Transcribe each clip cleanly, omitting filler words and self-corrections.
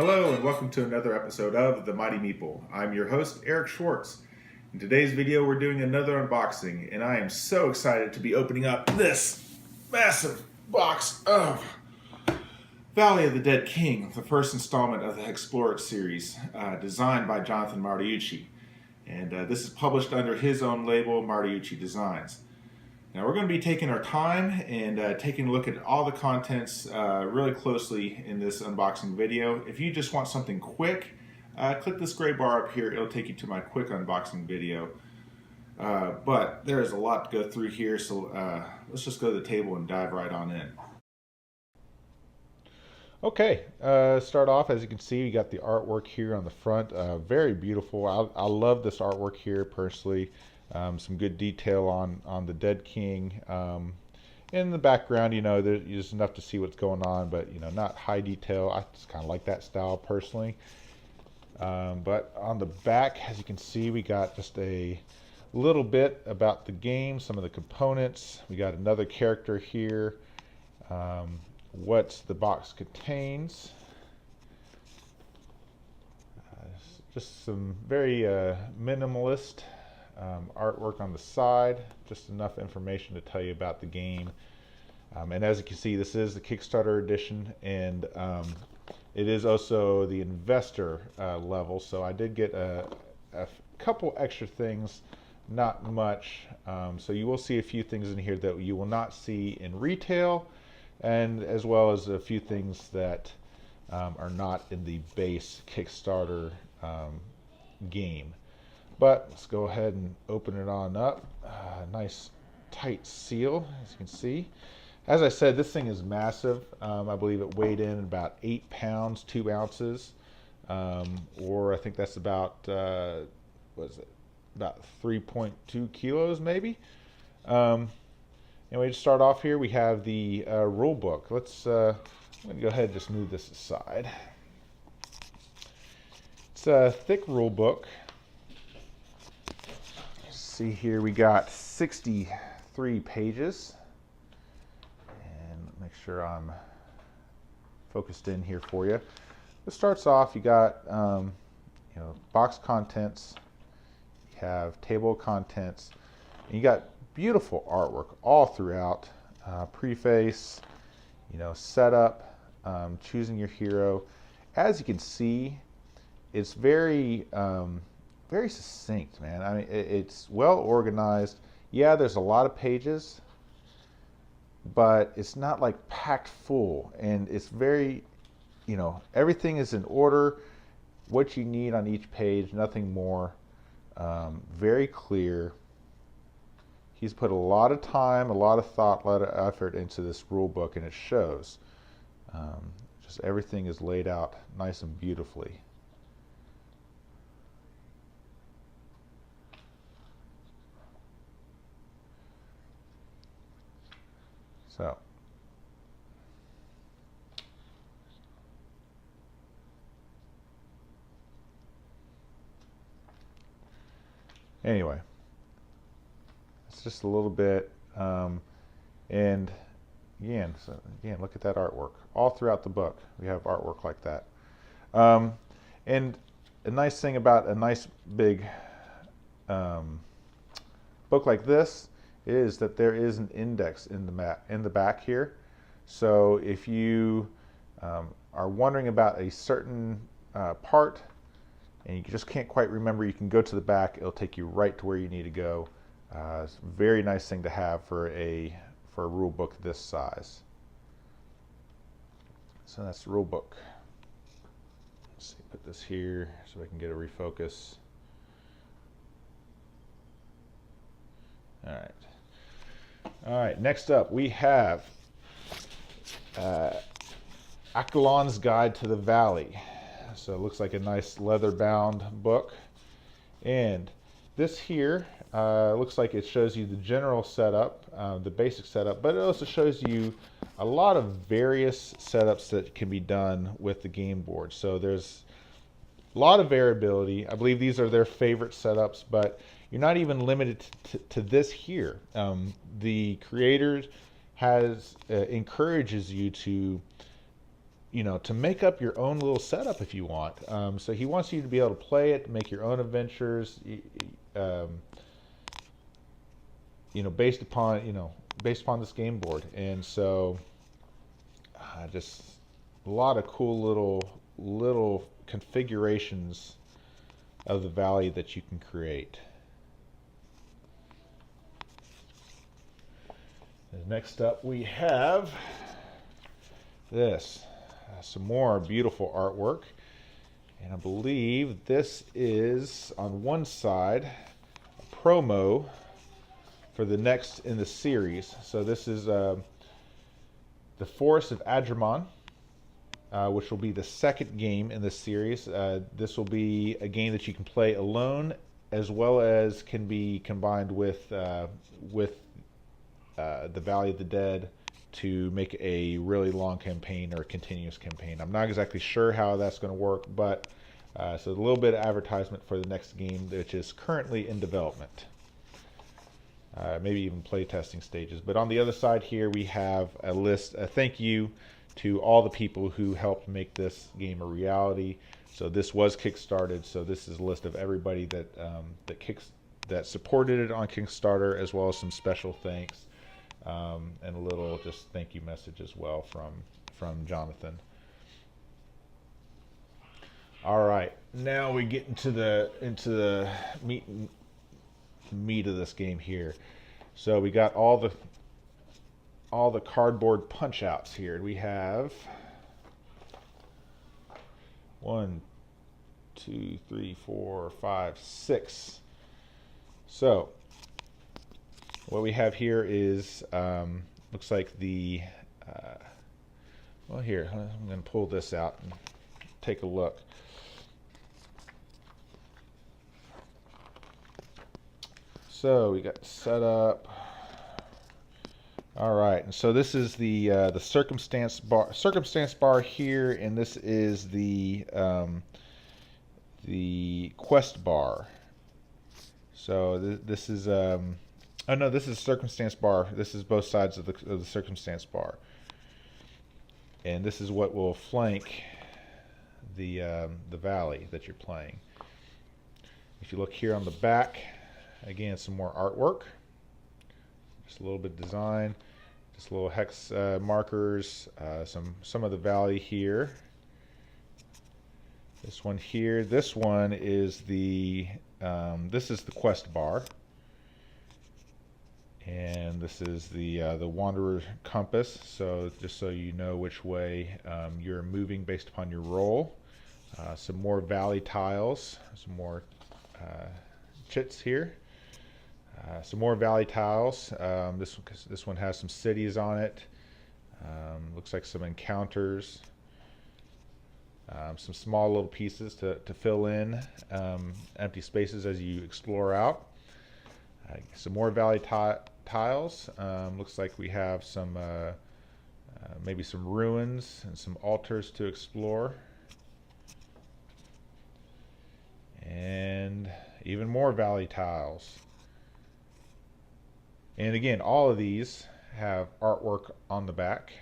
Hello and welcome to another episode of The Mighty Meeple. I'm your host, Eric Schwartz. In today's video, we're doing another unboxing, and I am so excited to be opening up this massive box of Valley of the Dead King, the first installment of the HEXplore It series, designed by Jonathan Mariucci. And this is published under his own label, Mariucci Designs. Now we're going to be taking our time and taking a look at all the contents really closely in this unboxing video. If you just want something quick, click this gray bar up here. It'll take you to my quick unboxing video. But there is a lot to go through here, so let's just go to the table and dive right on in. Okay, start off, as you can see, you got the artwork here on the front. Very beautiful. I love this artwork here personally. Some good detail on the Dead King. In the background, you know, there's enough to see what's going on, but, you know, not high detail. I just kind of like that style personally. But on the back, as you can see, we got just a little bit about the game, some of the components. We got another character here. What the box contains. Just some very minimalist artwork on the side, just enough information to tell you about the game. And as you can see, this is the Kickstarter edition, and it is also the investor level, so I did get a couple extra things, not much. So you will see a few things in here that you will not see in retail, and as well as a few things that are not in the base Kickstarter game. But let's go ahead and open it on up. Nice tight seal, as you can see. As I said, this thing is massive. I believe it weighed in about 8 pounds, 2 ounces, or I think that's about, what is it? About 3.2 kilos maybe. Anyway, to start off here, we have the rule book. I'm going to go ahead and just move this aside. It's a thick rule book. See here, we got 63 pages. And make sure I'm focused in here for you. It starts off, you got you know, box contents, you have table of contents, and you got beautiful artwork all throughout. Preface, you know, setup, choosing your hero. As you can see, it's very very succinct, man. I mean, it's well organized. Yeah, there's a lot of pages, but it's not like packed full, and it's very, you know, everything is in order, what you need on each page, nothing more. Very clear. He's put a lot of time, a lot of thought, a lot of effort into this rule book, and it shows. Just everything is laid out nice and beautifully. So, anyway, it's just a little bit, and again, look at that artwork. All throughout the book, we have artwork like that. And a nice thing about a nice big book like this is that there is an index in the back here. So if you are wondering about a certain part and you just can't quite remember, you can go to the back. It'll take you right to where you need to go. It's a very nice thing to have for a rule book this size. So that's the rule book. Let's see, put this here so I can get a refocus. All right, next up we have Accolon's Guide to the Valley. So it looks like a nice leather-bound book. And this here looks like it shows you the general setup, the basic setup, but it also shows you a lot of various setups that can be done with the game board. So there's a lot of variability. I believe these are their favorite setups, but you're not even limited to this here. The creator encourages you to to make up your own little setup if you want. So he wants you to be able to play it, make your own adventures, based upon this game board. And so just a lot of cool little configurations of the valley that you can create. Next up we have this, some more beautiful artwork, and I believe this is on one side a promo for the next in the series. So this is the Forest of Adramon, which will be the second game in this series. This will be a game that you can play alone, as well as can be combined with the Valley of the Dead to make a really long campaign or a continuous campaign. I'm not exactly sure how that's going to work, but so a little bit of advertisement for the next game, which is currently in development. Maybe even play testing stages. But on the other side here we have a list, a thank you to all the people who helped make this game a reality. So this was Kickstarted, so this is a list of everybody that supported it on Kickstarter, as well as some special thanks. And a little just thank you message as well from Jonathan. All right, now we get into the meat of this game here. So we got all the cardboard punch outs here. We have 1, 2, 3, 4, 5, 6. So what we have here is looks like the well, here I'm going to pull this out and take a look. So we got set up. All right, and so this is the circumstance bar here, and this is the quest bar. So this is oh no, this is circumstance bar. This is both sides of the circumstance bar, and this is what will flank the valley that you're playing. If you look here on the back, again, some more artwork, just a little bit of design, just little hex markers, some of the valley here. This one here, this one is this is the quest bar, and this is the Wanderer compass. So just so you know which way you're moving based upon your roll. Some more valley tiles, some more chits here. Some more valley tiles. This one has some cities on it. Looks like some encounters. Some small little pieces to fill in empty spaces as you explore out. Some more valley tiles. Looks like we have some maybe some ruins and some altars to explore. And even more valley tiles. And again, all of these have artwork on the back.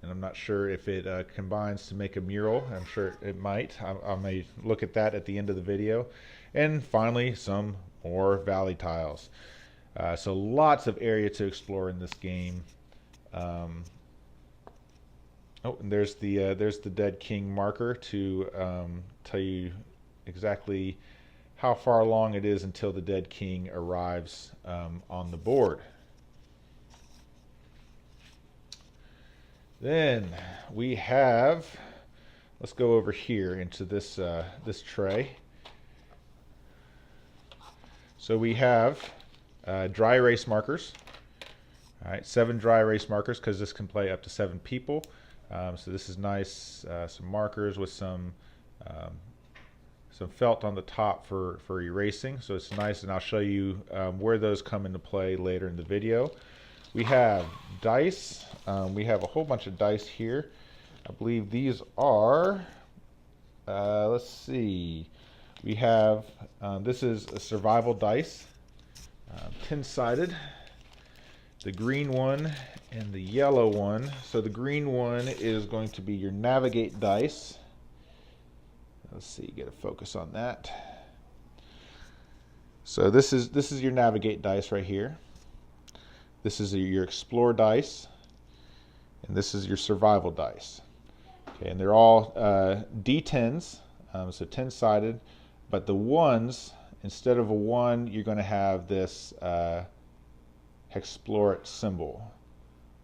And I'm not sure if it combines to make a mural. I'm sure it might. I may look at that at the end of the video. And finally, some more valley tiles. So lots of area to explore in this game. Oh, and there's the Dead King marker to tell you exactly how far along it is until the Dead King arrives on the board. Then we have, let's go over here into this this tray. So we have dry erase markers. All right, 7 dry erase markers, because this can play up to 7 people. So this is nice. Some markers with some felt on the top for erasing. So it's nice, and I'll show you where those come into play later in the video. We have dice. We have a whole bunch of dice here. I believe these are, let's see, we have, this is a survival dice, 10-sided. the green one and the yellow one. So the green one is going to be your navigate dice. Let's see, get a focus on that. So this is your navigate dice right here. This is your explore dice, and this is your survival dice. Okay, and they're all D10s, so 10-sided, but the ones, instead of a 1, you're going to have this HEXplore It symbol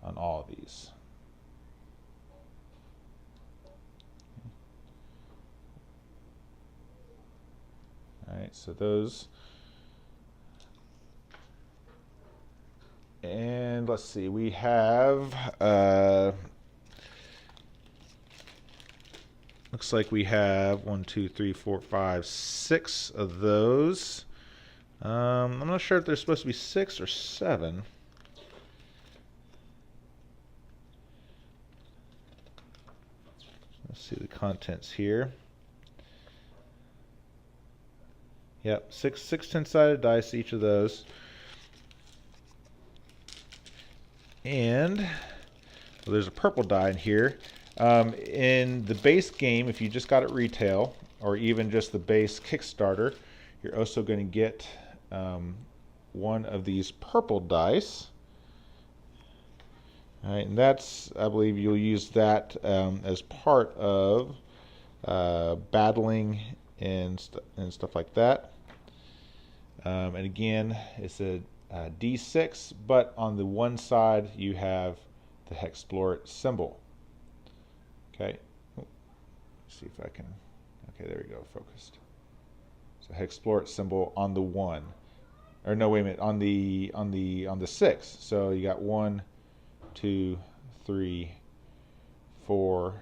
on all of these. All right, so those. And let's see, we have, looks like we have 1, 2, 3, 4, 5, 6 of those. I'm not sure if there's supposed to be 6 or 7. Let's see the contents here. Yep, six 10-sided dice, each of those. And well, there's a purple die in here. In the base game, if you just got it retail, or even just the base Kickstarter, you're also going to get one of these purple dice. All right, and that's, I believe you'll use that as part of battling and stuff like that. And again, it's a D6, but on the one side you have the HEXplore It symbol. Okay, let's see if I can. Okay, there we go, focused. So HEXplore It symbol on the 1, or no, wait a minute, on the 6. So you got 1, 2, 3, 4,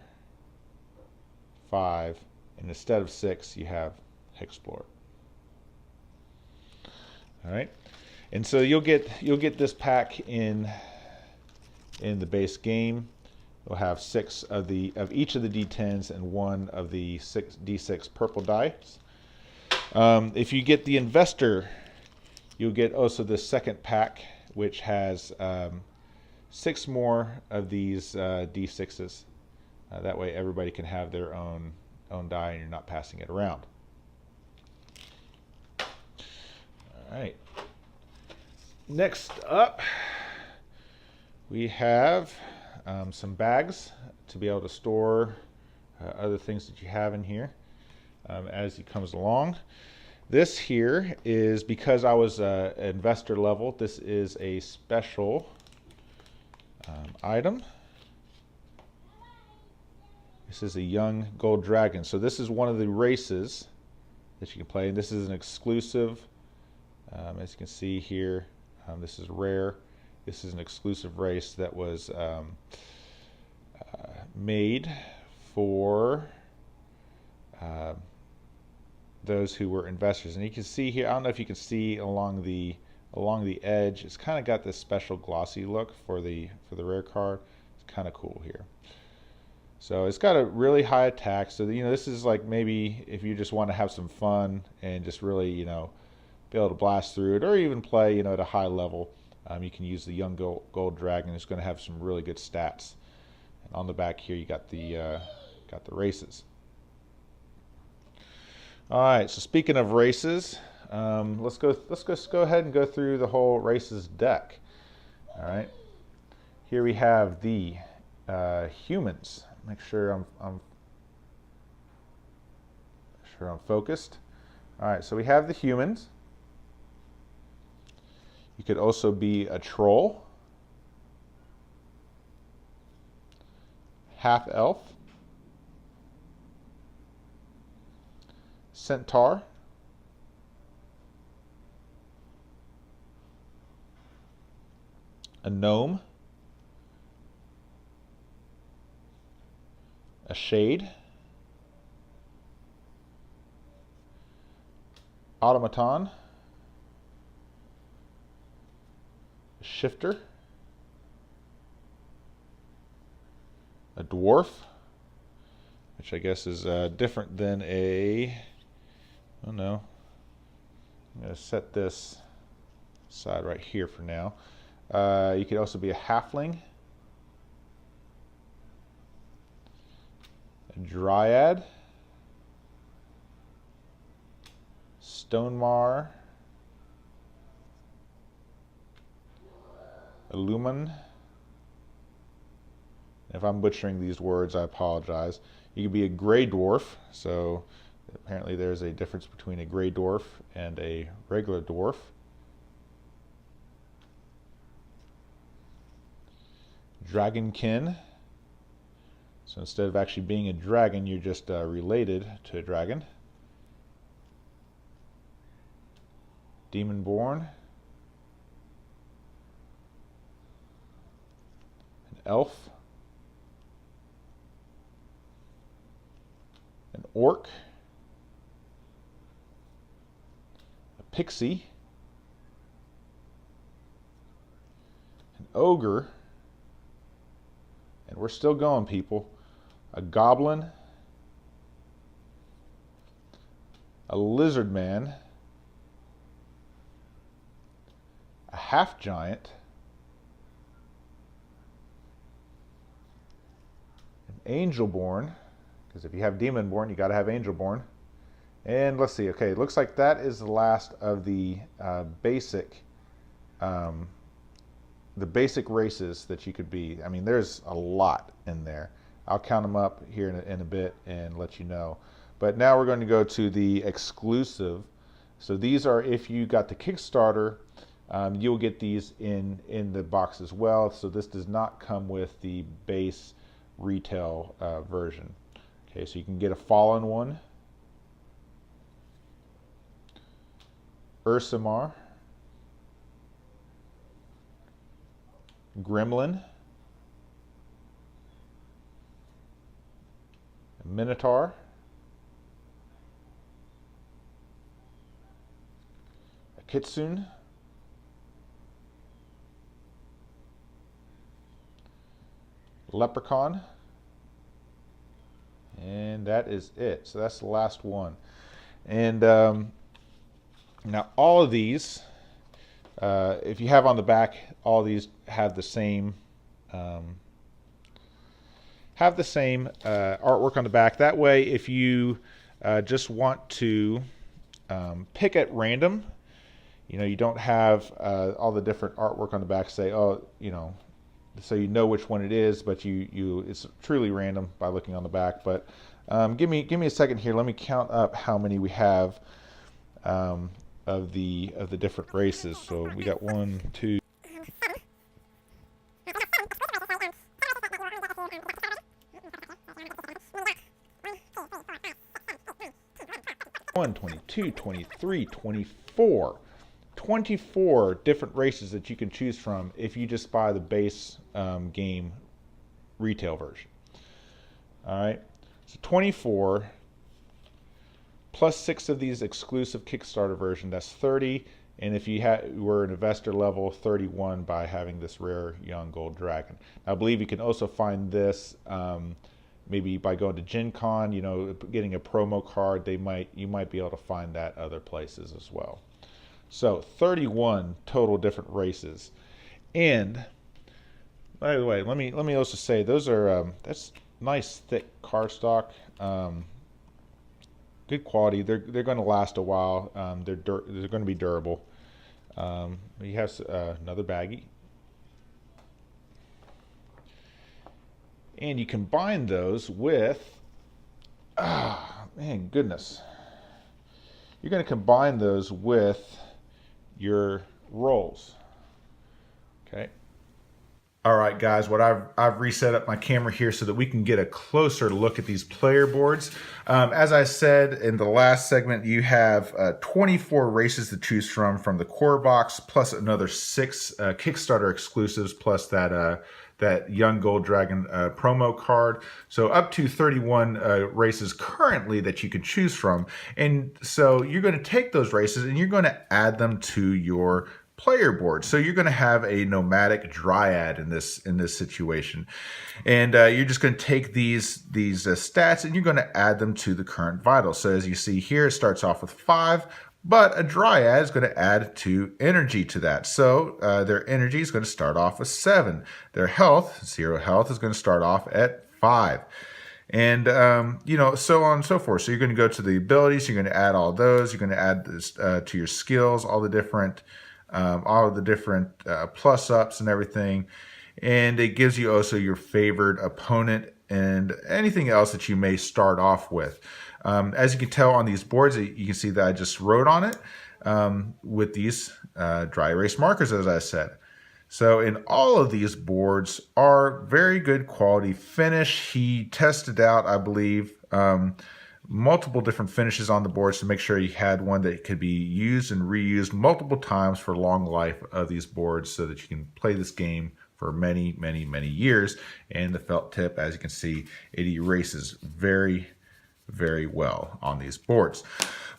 5, and instead of 6, you have HEXplore It. All right. And so you'll get this pack in the base game. You'll have 6 of each of the D10s and 1 of the D6 purple dice. If you get the investor, you'll get also the second pack, which has 6 more of these D6s. That way, everybody can have their own die, and you're not passing it around. All right. Next up, we have some bags to be able to store other things that you have in here as it comes along. This here is, because I was an investor level, this is a special item. This is a young gold dragon. So this is one of the races that you can play. This is an exclusive, as you can see here. This is rare. This is an exclusive race that was made for those who were investors. And you can see here, I don't know if you can see along the edge, it's kind of got this special glossy look for the rare card. It's kind of cool here. So it's got a really high attack. So this is like, maybe if you just want to have some fun and just really be able to blast through it, or even play at a high level, you can use the young gold dragon. It's going to have some really good stats. And on the back here, you got the races. All right. So speaking of races, let's go ahead and go through the whole races deck. All right. Here we have the humans. Make sure I'm focused. All right. So we have the humans. You could also be a troll, half elf, centaur, a gnome, a shade, automaton, shifter, a dwarf, which I guess is different than a, oh no, I'm going to set this aside right here for now. You could also be a halfling, a dryad, Stonemar, Illumin. If I'm butchering these words, I apologize. You could be a gray dwarf, so apparently there's a difference between a gray dwarf and a regular dwarf. Dragonkin. So instead of actually being a dragon, you're just related to a dragon. Demonborn. An elf. An orc. A pixie. An ogre. And we're still going, people. A goblin. A lizard man. A half giant. An angelborn. Because if you have demonborn, you got to have angelborn. And let's see. Okay, it looks like that is the last of the basic races that you could be. I mean, there's a lot in there. I'll count them up here in a bit and let you know. But now we're going to go to the exclusive. So these are, if you got the Kickstarter, you'll get these in the box as well. So this does not come with the base retail version. Okay, so you can get a fallen one, Ursamar, Gremlin, a Minotaur, a Kitsune, Leprechaun, and that is it. So that's the last one. And now all of these, if you have on the back, all these have the same artwork on the back. That way, if you just want to pick at random, you don't have all the different artwork on the back. Say, oh, so you know which one it is, but it's truly random by looking on the back. But give me a second here. Let me count up how many we have of the different races. So we got 1, 2. 22, 23, 24. 24 different races that you can choose from if you just buy the base game retail version. All right, so 24 plus 6 of these exclusive Kickstarter version, that's 30. And if you were an investor level, 31 by having this rare young gold dragon. Now, I believe you can also find this maybe by going to Gen Con, getting a promo card. You might be able to find that other places as well. So 31 total different races. And by the way, let me also say those are that's nice thick cardstock, good quality. They're going to last a while. They're going to be durable. You have another baggie, and you combine those with man, goodness. You're going to combine those with your rolls. Okay. All right, guys, what I've reset up my camera here so that we can get a closer look at these player boards. As I said in the last segment, you have 24 races to choose from the core box, plus another 6 Kickstarter exclusives, plus that Young Gold Dragon promo card. So up to 31 races currently that you can choose from. And so you're going to take those races and you're going to add them to your player board. So you're going to have a nomadic dryad in this situation, and you're just going to take these stats and you're going to add them to the current vital. So as you see here, it starts off with 5, but a dryad is going to add 2 energy to that. So their energy is going to start off with 7. Their health, 0 health, is going to start off at 5. And, so on and so forth. So you're going to go to the abilities, you're going to add all those, you're going to add this to your skills, all of the different plus ups and everything. And it gives you also your favored opponent and anything else that you may start off with. As you can tell on these boards, you can see that I just wrote on it with these dry erase markers, as I said. So in all of these boards are very good quality finish. He tested out, I believe, multiple different finishes on the boards to make sure he had one that could be used and reused multiple times for long life of these boards so that you can play this game for many, many, many years. And the felt tip, as you can see, it erases very, very well on these boards.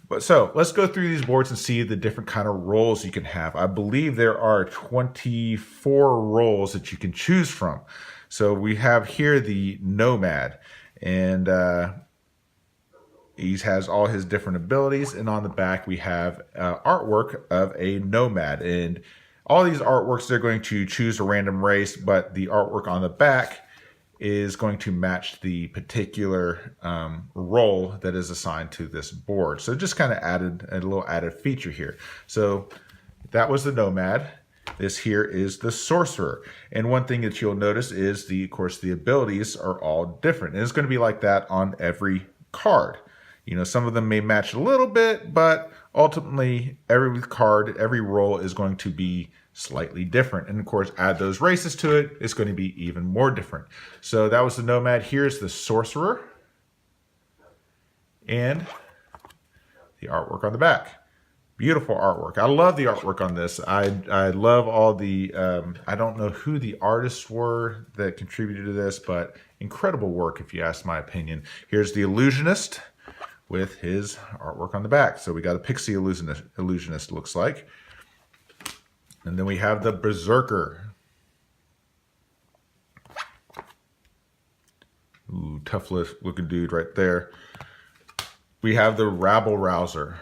But so let's go through these boards and see the different kind of roles you can have. I believe there are 24 roles that you can choose from. So we have here the Nomad, and he has all his different abilities. And on the back we have artwork of a Nomad, and all these artworks, they're going to choose a random race, but the artwork on the back is going to match the particular role that is assigned to this board. So just kind of added a little added feature here. So that was the Nomad. This here is the Sorcerer. And one thing that you'll notice is of course, the abilities are all different. And it's going to be like that on every card. Some of them may match a little bit, but ultimately every card, every role is going to be slightly different. And of course, add those races to it, it's going to be even more different. So that was the Nomad. Here's the Sorcerer and the artwork on the back. Beautiful artwork. I love the artwork on this. I love all the, I don't know who the artists were that contributed to this, but incredible work if you ask my opinion. Here's the Illusionist with his artwork on the back. So we got a pixie illusionist looks like. And then we have the Berserker. Ooh, tough looking dude right there. We have the Rabble Rouser.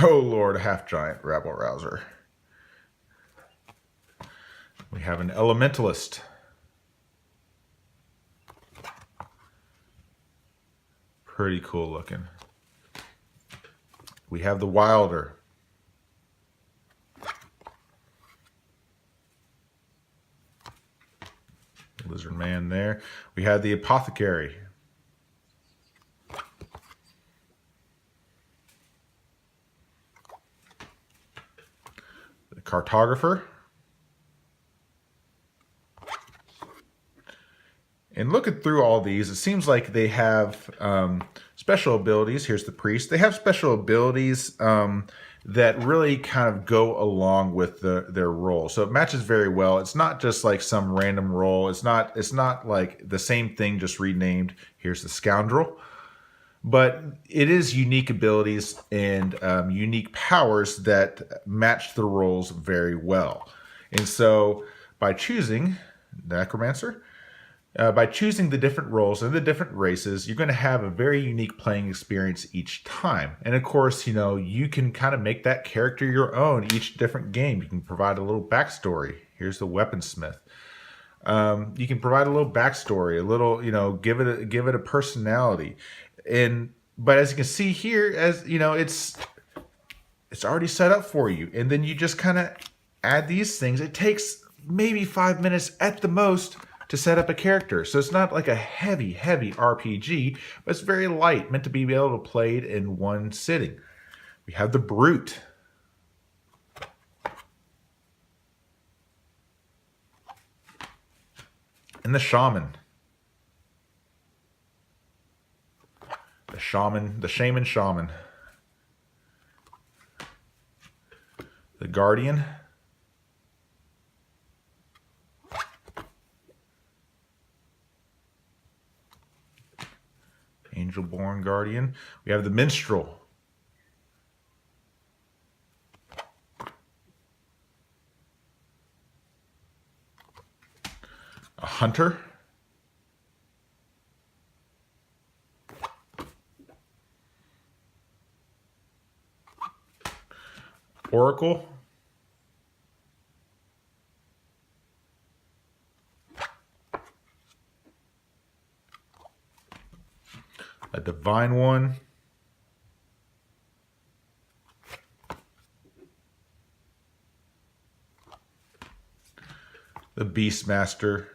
Oh Lord, a half giant Rabble Rouser. We have an Elementalist. Pretty cool looking. We have the Wilder. Lizard Man there. We have the Apothecary. The Cartographer. And looking through all these, it seems like they have special abilities. Here's the Priest. They have special abilities that really kind of go along with their role. So it matches very well. It's not just like some random role. It's not like the same thing just renamed. Here's the Scoundrel. But it is unique abilities and unique powers that match the roles very well. And so by choosing Necromancer, by choosing the different roles and the different races, you're going to have a very unique playing experience each time. And of course, you can kind of make that character your own each different game. You can provide a little backstory. Here's the Weaponsmith. You can provide a little backstory, a little, give it a personality. But as you can see here, it's already set up for you. And then you just kind of add these things. It takes maybe 5 minutes at the most to set up a character. So it's not like a heavy RPG, but it's very light, meant to be able to play it in one sitting. We have the Brute. And the Shaman. The Shaman Shaman. The Guardian. Angel-born Guardian. We have the Minstrel. A Hunter. Oracle. A Divine One. The Beastmaster.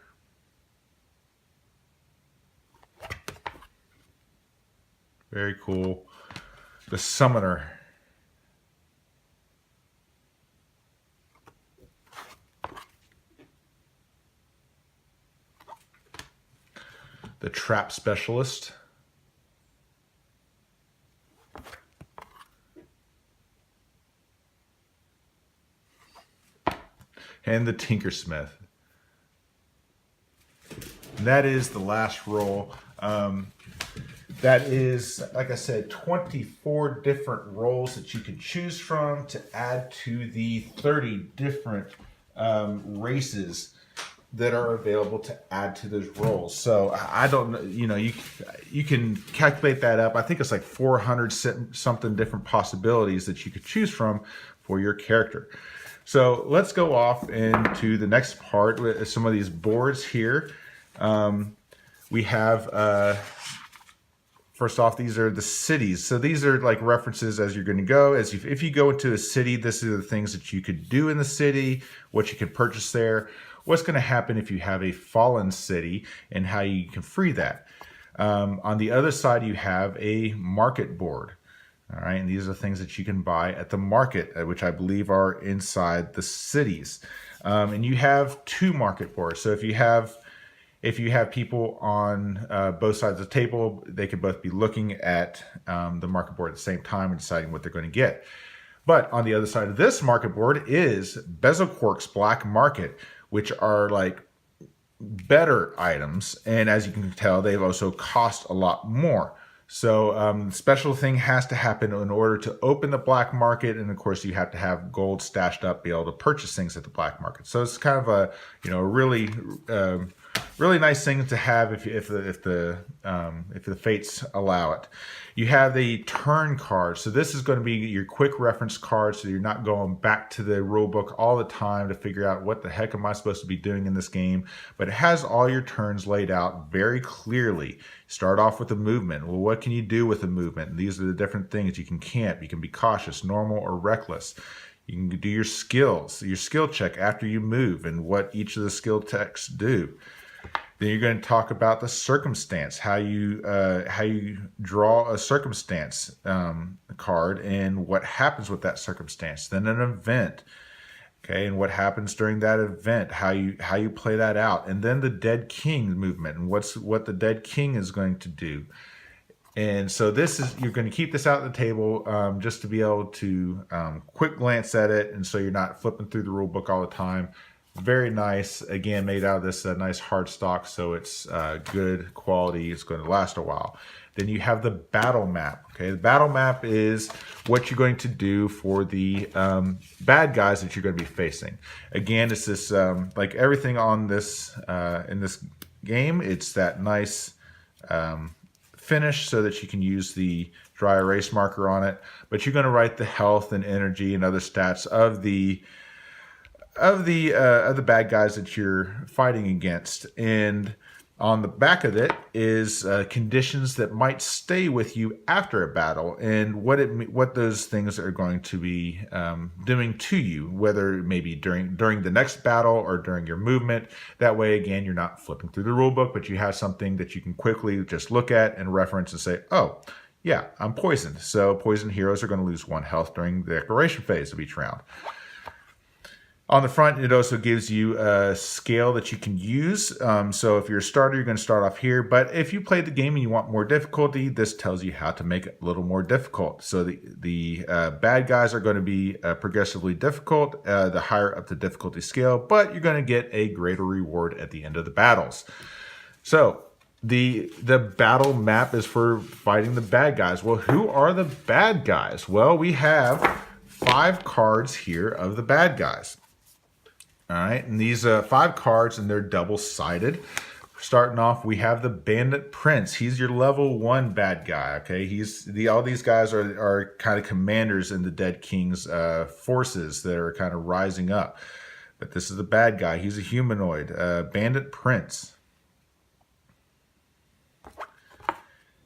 Very cool. The Summoner. The Trap Specialist. And the Tinkersmith. And that is the last roll. That is, like I said, 24 different rolls that you can choose from to add to the 30 different races that are available to add to those rolls. So I don't know, you know, you can calculate that up. I think it's like 400 something different possibilities that you could choose from for your character. So let's go off into the next part with some of these boards here. We have, first off, these are the cities. So these are like references as you're going to go. If you go into a city, this is the things that you could do in the city, what you can purchase there, what's going to happen if you have a fallen city, and how you can free that. On the other side, you have a market board. All right, and these are things that you can buy at the market, which I believe are inside the cities. And you have two market boards. So if you have people on both sides of the table, they could both be looking at the market board at the same time and deciding what they're going to get. But on the other side of this market board is Bezelquark's Black Market, which are like better items. And as you can tell, they've also cost a lot more. So the special thing has to happen in order to open the black market, and of course you have to have gold stashed up, be able to purchase things at the black market. So it's kind of a, you know, really nice thing to have if the fates allow it. You have the turn card. So this is going to be your quick reference card, so you're not going back to the rule book all the time to figure out what the heck am I supposed to be doing in this game. But it has all your turns laid out very clearly. Start off with the movement. Well, what can you do with the movement? And these are the different things. You can camp, you can be cautious, normal, or reckless. You can do your skills, your skill check after you move, and what each of the skill checks do. Then you're going to talk about the circumstance, how you draw a circumstance card and what happens with that circumstance. Then an event, okay, and what happens during that event, how you play that out, and then the Dead King movement and what the Dead King is going to do. And so you're going to keep this out on the table just to be able to quick glance at it, and so you're not flipping through the rule book all the time. Very nice, again, made out of this nice hard stock, so it's good quality. It's going to last a while. Then you have the battle map. Okay, the battle map is what you're going to do for the bad guys that you're going to be facing. Again, it's this like everything on this in this game. It's that nice finish so that you can use the dry erase marker on it. But you're going to write the health and energy and other stats of the bad guys that you're fighting against, and on the back of it is conditions that might stay with you after a battle, and what those things are going to be doing to you, whether it may be during the next battle or during your movement. That way, again, you're not flipping through the rule book, but you have something that you can quickly just look at and reference and say, oh, yeah, I'm poisoned. So poisoned heroes are going to lose 1 health during the declaration phase of each round. On the front, it also gives you a scale that you can use. So if you're a starter, you're going to start off here. But if you played the game and you want more difficulty, this tells you how to make it a little more difficult. So the bad guys are going to be progressively difficult, the higher up the difficulty scale, but you're going to get a greater reward at the end of the battles. So the battle map is for fighting the bad guys. Well, who are the bad guys? Well, we have 5 cards here of the bad guys. All right, and these 5 cards, and they're double-sided. starting off, we have the Bandit Prince. He's your level 1 bad guy. Okay, all these guys are kind of commanders in the Dead King's forces that are kind of rising up. But this is the bad guy. He's a humanoid, Bandit Prince.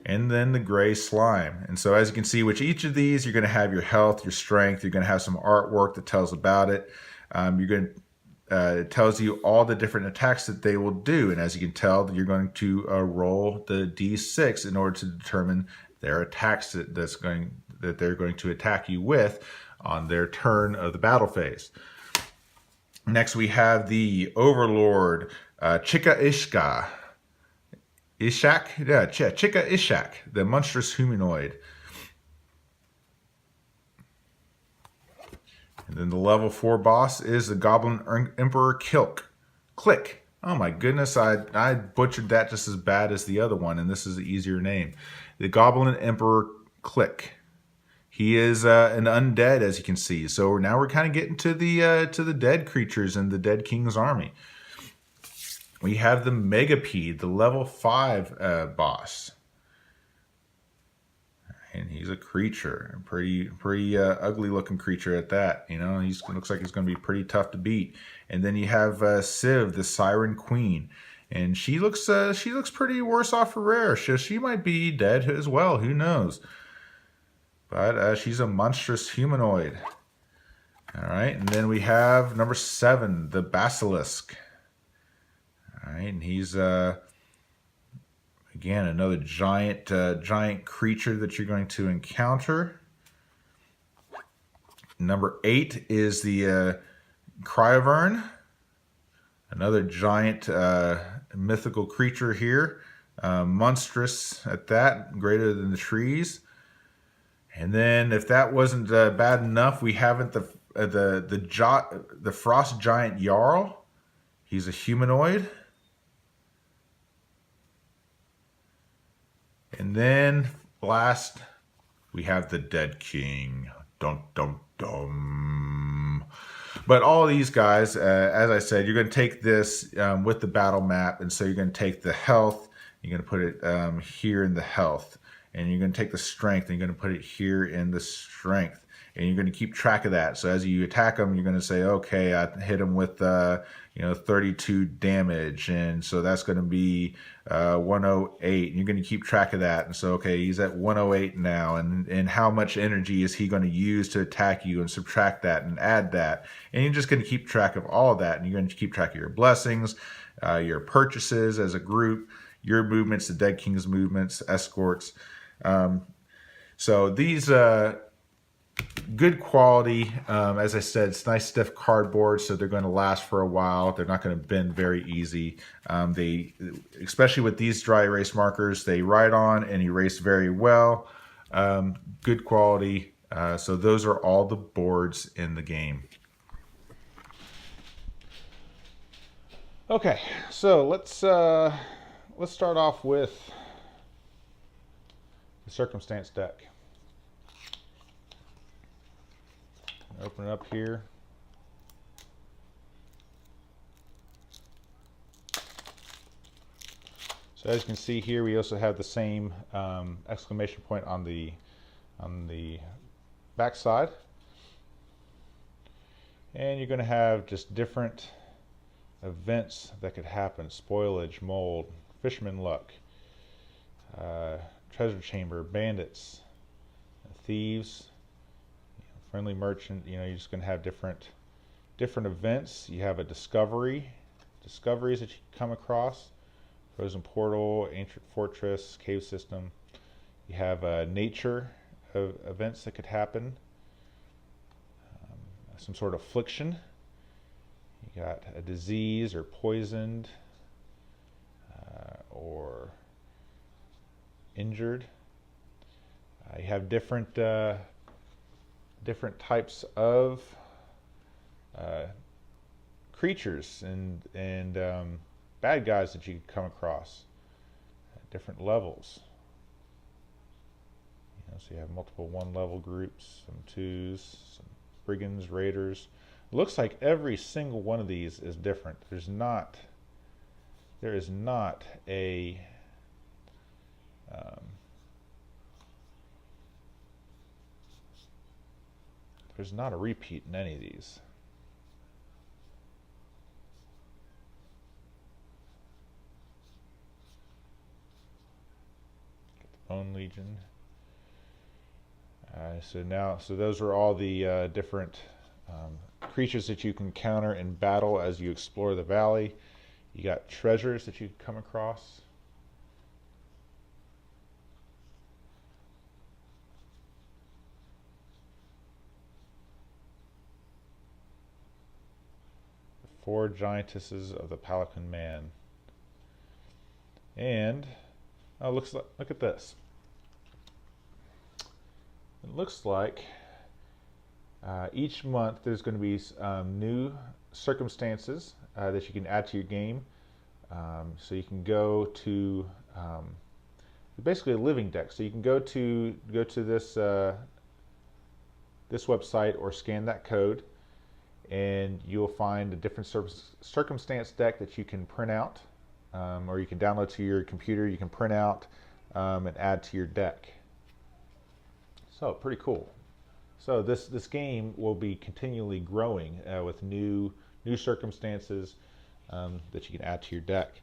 And then the gray slime. And so as you can see, with each of these, you're going to have your health, your strength. You're going to have some artwork that tells about it. It tells you all the different attacks that they will do. And as you can tell, you're going to roll the D6 in order to determine their attacks that they're going to attack you with on their turn of the battle phase. Next, we have the Overlord, Chica Ishka. Chica Ishak, the monstrous humanoid. And then the level 4 boss is the Goblin Emperor Click. Oh my goodness, I butchered that just as bad as the other one, and this is an easier name. The Goblin Emperor Click. He is an undead, as you can see. So now we're kind of getting to the dead creatures in the Dead King's army. We have the Megapede, the level 5 boss. And he's a creature, a pretty ugly looking creature at that. You know, looks like he's going to be pretty tough to beat. And then you have Civ, the Siren Queen, and she looks pretty worse off for rare. She might be dead as well. Who knows? But she's a monstrous humanoid. All right, and then we have number 7, the Basilisk. All right, and he's again another giant creature that you're going to encounter. Number 8 is the Cryovern, another giant mythical creature here, monstrous at that, greater than the trees. And then, if that wasn't bad enough, we haven't the Frost Giant Jarl. He's a humanoid. And then, last, we have the Dead King. Dum, dum, dum. But all of these guys, as I said, you're going to take this with the battle map. And so you're going to take the health, you're going to put it here in the health. And you're going to take the strength, and you're going to put it here in the strength. And you're going to keep track of that. So as you attack them, you're going to say, okay, I hit him with 32 damage, and so that's going to be 108. And you're going to keep track of that. And so, okay, he's at 108 now, and how much energy is he going to use to attack you, and subtract that and add that. And you're just going to keep track of all of that. And you're going to keep track of your blessings, your purchases as a group, your movements, the Dead King's movements, escorts. So these good quality, as I said, it's nice stiff cardboard, so they're going to last for a while. They're not going to bend very easy. Especially with these dry erase markers, they write on and erase very well. Good quality. So those are all the boards in the game. Okay, so let's start off with the Circumstance deck. Open it up here. So as you can see here, we also have the same exclamation point on the back side. And you're going to have just different events that could happen: spoilage, mold, fisherman luck, treasure chamber, bandits, thieves, friendly merchant. You're just going to have different events. You have a discoveries that you come across: frozen portal, ancient fortress, cave system. You have nature events that could happen, some sort of affliction. You got a disease or poisoned or injured. You have different types of creatures and bad guys that you come across at different levels. So you have multiple 1-level groups, some 2s, some brigands, raiders. It looks like every single one of these is different. There's not there is not a there's not a repeat in any of these. Get the Bone Legion. So those are all the different creatures that you can encounter in battle as you explore the valley. You got treasures that you can come across. The 4 giantesses of the Pelican Man. And look at this. It looks like each month there's going to be new circumstances that you can add to your game. So you can go to basically a living deck. So you can go to this this website or scan that code, and you'll find a different circumstance deck that you can print out, or you can download to your computer. You can print out and add to your deck. So pretty cool. So this game will be continually growing with new circumstances that you can add to your deck.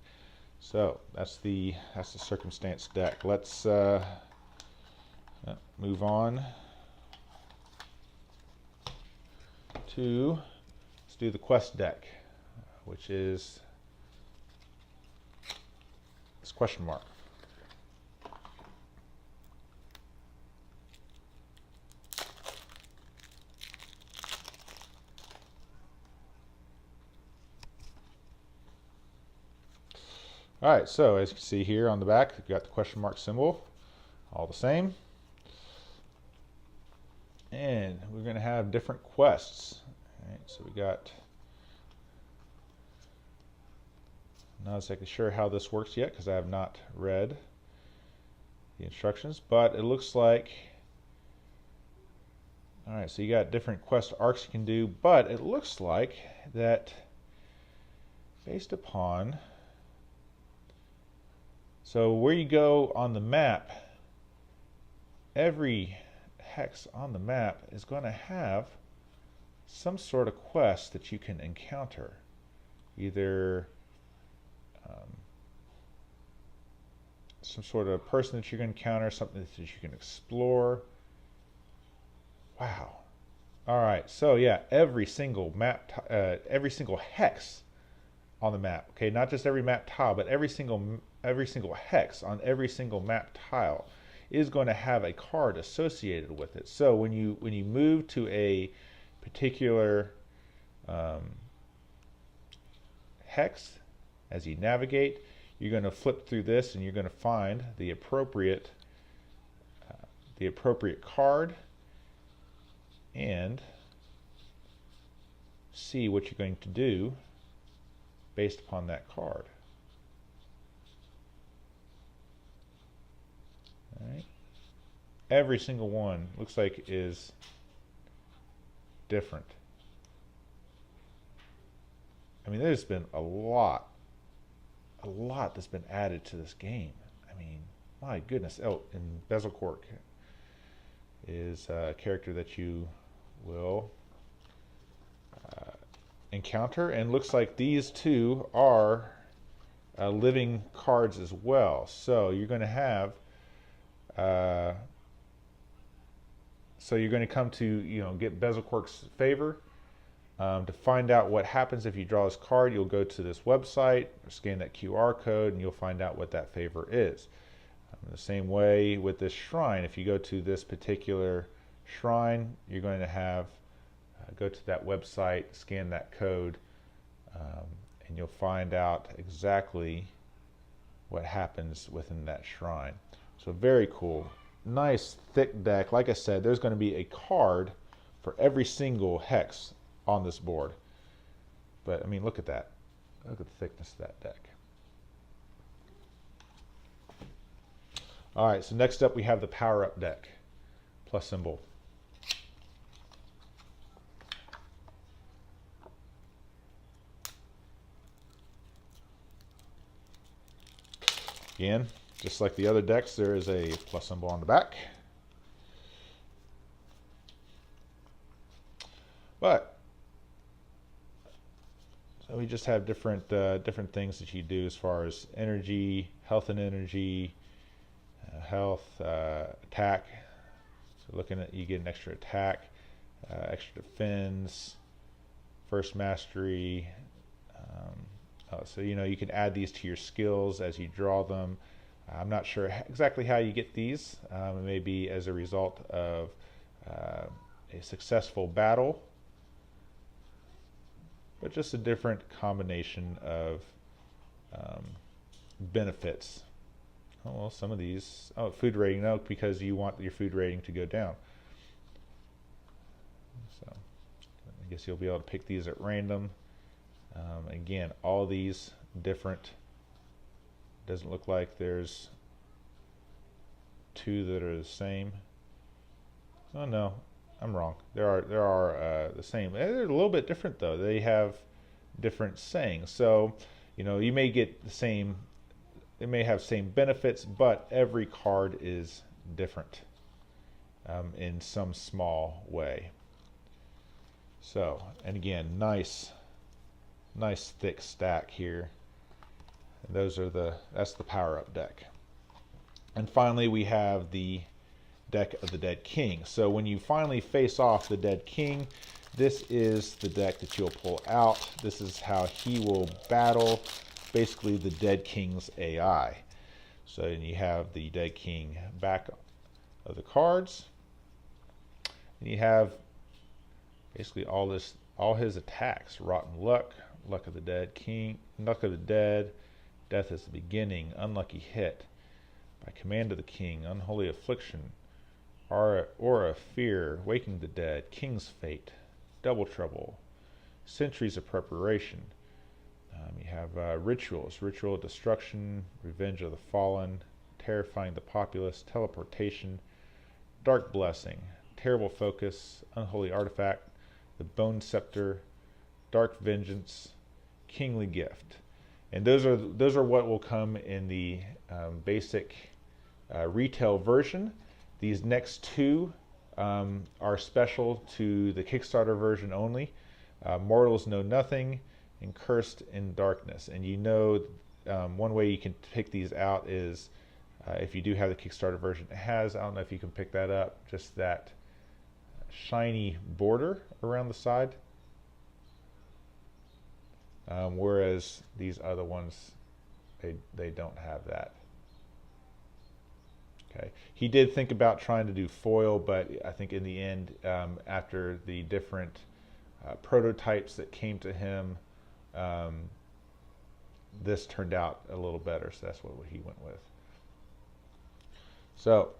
So that's the circumstance deck. Let's move on to let's do the quest deck, which is this question mark. All right, so as you can see here on the back, we've got the question mark symbol, all the same. And we're going to have different quests. All right, so we got, not exactly sure how this works yet because I have not read the instructions, but it looks like, all right, so you got different quest arcs you can do, but it looks like that based upon, so where you go on the map, every hex on the map is going to have some sort of quest that you can encounter. Either some sort of person that you're going to encounter, something that you can explore. Wow. All right, so yeah, every single map, every single hex on the map, okay, not just every map tile, but every single hex on every single map tile is going to have a card associated with it. So when you move to a particular hex, as you navigate, you're going to flip through this and you're going to find the appropriate card and see what you're going to do based upon that card. All right. Every single one looks like is different. I mean, there's been a lot that's been added to this game. I mean, my goodness. Oh, and Bezelcork is a character that you will encounter, and looks like these two are living cards as well. So you're going to have so you're going to come to get Bezelcork's favor. To find out what happens if you draw this card, you'll go to this website, or scan that QR code, and you'll find out what that favor is. The same way with this shrine, if you go to this particular shrine, you're going to have go to that website, scan that code, and you'll find out exactly what happens within that shrine. So very cool. Nice thick deck. Like I said, there's going to be a card for every single hex on this board. But I mean, look at that. Look at the thickness of that deck. All right, so next up we have the power up deck, plus symbol. Again, just like the other decks, there is a plus symbol on the back. But so we just have different things that you do as far as energy, health and energy, attack. So looking at, you get an extra attack, extra defense, first mastery. So you can add these to your skills as you draw them. I'm not sure exactly how you get these. It may be as a result of a successful battle, but just a different combination of benefits. Oh, well, some of these, food rating, no, because you want your food rating to go down. So I guess you'll be able to pick these at random. Again, all these different. Doesn't look like there's two that are the same. Oh no, I'm wrong. There are the same. They're a little bit different though. They have different sayings. So you may get the same. They may have same benefits, but every card is different in some small way. So, and again, nice thick stack here. And that's the power-up deck. And finally, we have the deck of the Dead King. So when you finally face off the Dead King, this is the deck that you'll pull out. This is how he will battle basically the Dead King's AI. So you have the Dead King back of the cards, and you have basically all his attacks: Rotten Luck, Luck of the Dead King, Luck of the Dead, Death is the Beginning, Unlucky Hit, By Command of the King, Unholy Affliction, Aura of Fear, Waking the Dead, King's Fate, Double Trouble, Centuries of Preparation. You have rituals: Ritual of Destruction, Revenge of the Fallen, Terrifying the Populace, Teleportation, Dark Blessing, Terrible Focus, Unholy Artifact, the Bone Scepter, Dark Vengeance, Kingly Gift. And those are what will come in the basic retail version. These next two are special to the Kickstarter version only. Mortals Know Nothing and Cursed in Darkness. And one way you can pick these out is if you do have the Kickstarter version. It has, I don't know if you can pick that up, just that shiny border around the side. Whereas these other ones, they don't have that. Okay. He did think about trying to do foil, but I think in the end, after the different prototypes that came to him, this turned out a little better, so that's what he went with. So,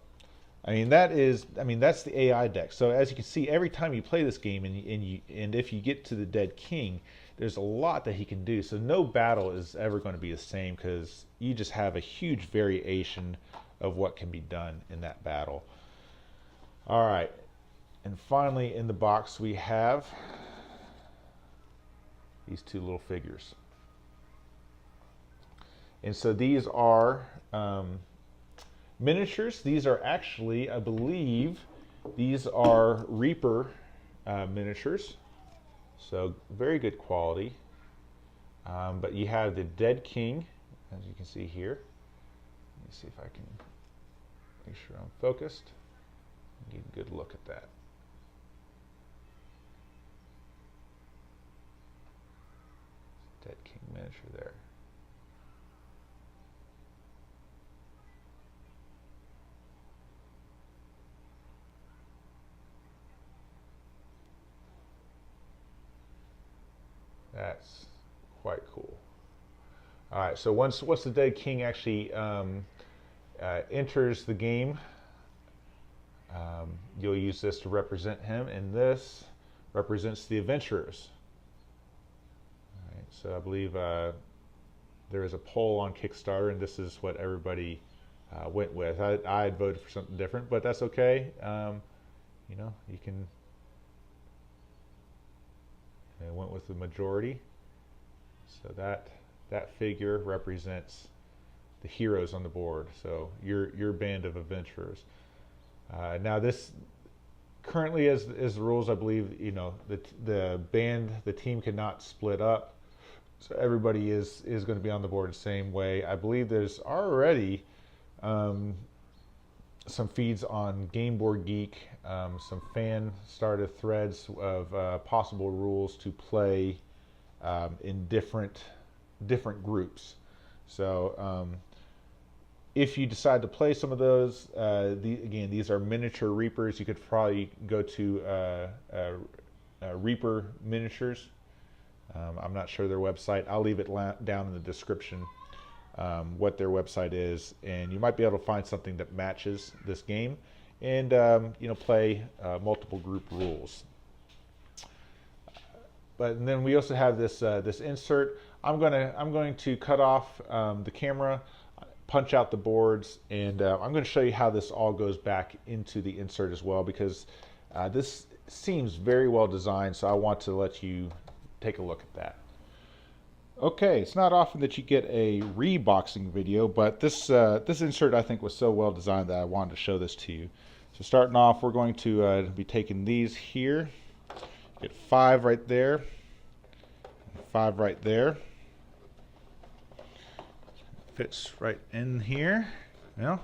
that's the AI deck. So as you can see, every time you play this game, and if you get to the Dead King, there's a lot that he can do. So no battle is ever going to be the same, because you just have a huge variation of what can be done in that battle. All right, and finally in the box we have these two little figures. And so these are miniatures. These are actually, I believe, these are Reaper miniatures. So very good quality. But you have the Dead King, as you can see here. Let me see if I can make sure I'm focused. Get a good look at that. Dead King miniature there. That's quite cool. All right, so once the Dead King actually enters the game, you'll use this to represent him, and this represents the adventurers. All right, so I believe there is a poll on Kickstarter, and this is what everybody went with. I had voted for something different, but that's okay. You can. I went with the majority. So that figure represents heroes on the board. So your band of adventurers. Now this currently, as the rules, I believe, you know, the team cannot split up, so everybody is going to be on the board the same way. I believe there's already some feeds on Game Board Geek, some fan started threads of possible rules to play in different groups. So if you decide to play some of those, again, these are miniature Reapers. You could probably go to Reaper Miniatures. I'm not sure their website. I'll leave it down in the description what their website is, and you might be able to find something that matches this game, and you know, play multiple group rules. But then we also have this this insert. I'm going to cut off the camera, punch out the boards, and I'm going to show you how this all goes back into the insert as well, because this seems very well designed. So I want to let you take a look at that. Okay, it's not often that you get a reboxing video, but this insert I think was so well designed that I wanted to show this to you. So starting off, we're going to be taking these here. Get 5 right there, 5 right there. Fits right in here. Well,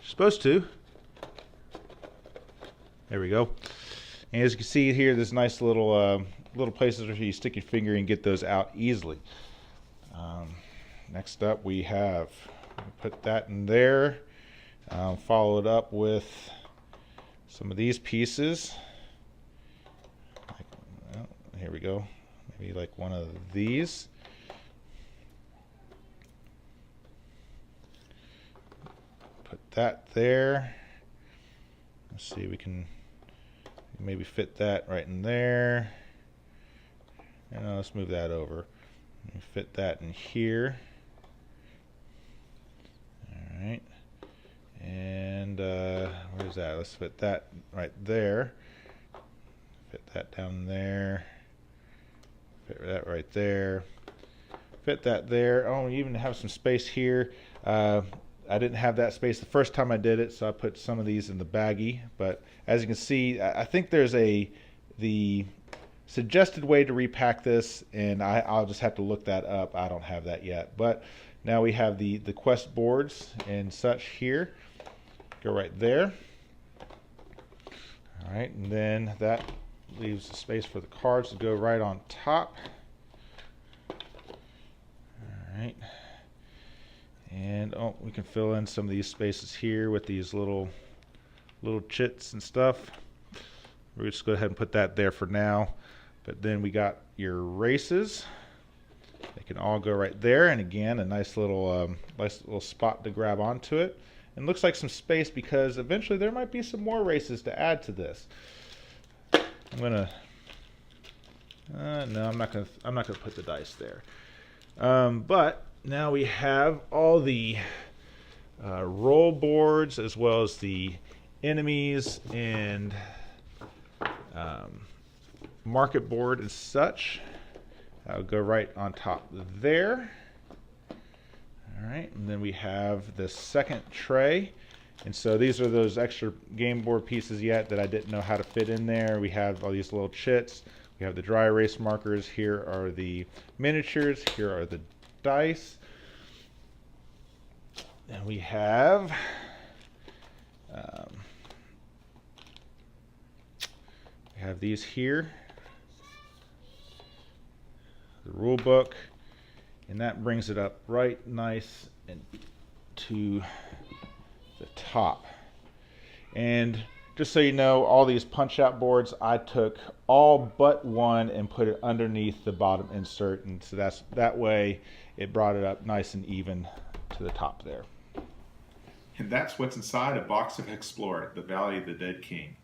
supposed to. There we go. And as you can see here, there's nice little places where you stick your finger and get those out easily. Next up, we have put that in there. Followed up with some of these pieces. Well, here we go. Maybe like one of these. Put that there. Let's see, we can maybe fit that right in there. And let's move that over. Fit that in here. All right. And where's that? Let's fit that right there. Fit that down there. Fit that right there. Fit that there. Oh, we even have some space here. I didn't have that space the first time I did it, so I put some of these in the baggie. But as you can see, I think there's the suggested way to repack this, and I'll just have to look that up. I don't have that yet. But now we have the quest boards and such here. Go right there. All right, and then that leaves a space for the cards to go right on top. All right. And oh, we can fill in some of these spaces here with these little chits and stuff. We'll just go ahead and put that there for now. But then we got your races. They can all go right there, and again, a nice little spot to grab onto it. And looks like some space because eventually there might be some more races to add to this. I'm gonna no, I'm not gonna put the dice there. But now we have all the roll boards as well as the enemies and market board and such. I'll go right on top there. All right, and then we have the second tray. And so these are those extra game board pieces yet that I didn't know how to fit in there. We have all these little chits. We have the dry erase markers. Here are the miniatures. Here are the dice. And we have these here. The rule book, and that brings it up right nice and to the top. And just so you know, all these punch out boards, I took all but one and put it underneath the bottom insert, and so that way it brought it up nice and even to the top there. And that's what's inside a box of HEXplore It, the Valley of the Dead King.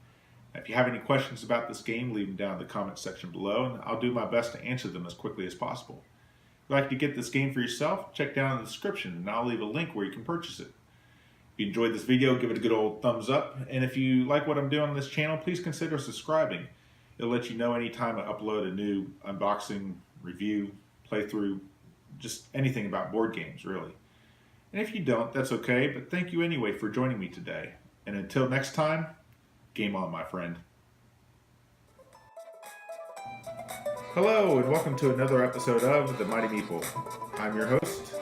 If you have any questions about this game, leave them down in the comment section below, and I'll do my best to answer them as quickly as possible. If you'd like to get this game for yourself, check down in the description, and I'll leave a link where you can purchase it. If you enjoyed this video, give it a good old thumbs up, and if you like what I'm doing on this channel, please consider subscribing. It'll let you know anytime I upload a new unboxing, review, playthrough, just anything about board games, really. And if you don't, that's okay, but thank you anyway for joining me today. And until next time, game on, my friend. Hello, and welcome to another episode of The Mighty Meeple. I'm your host.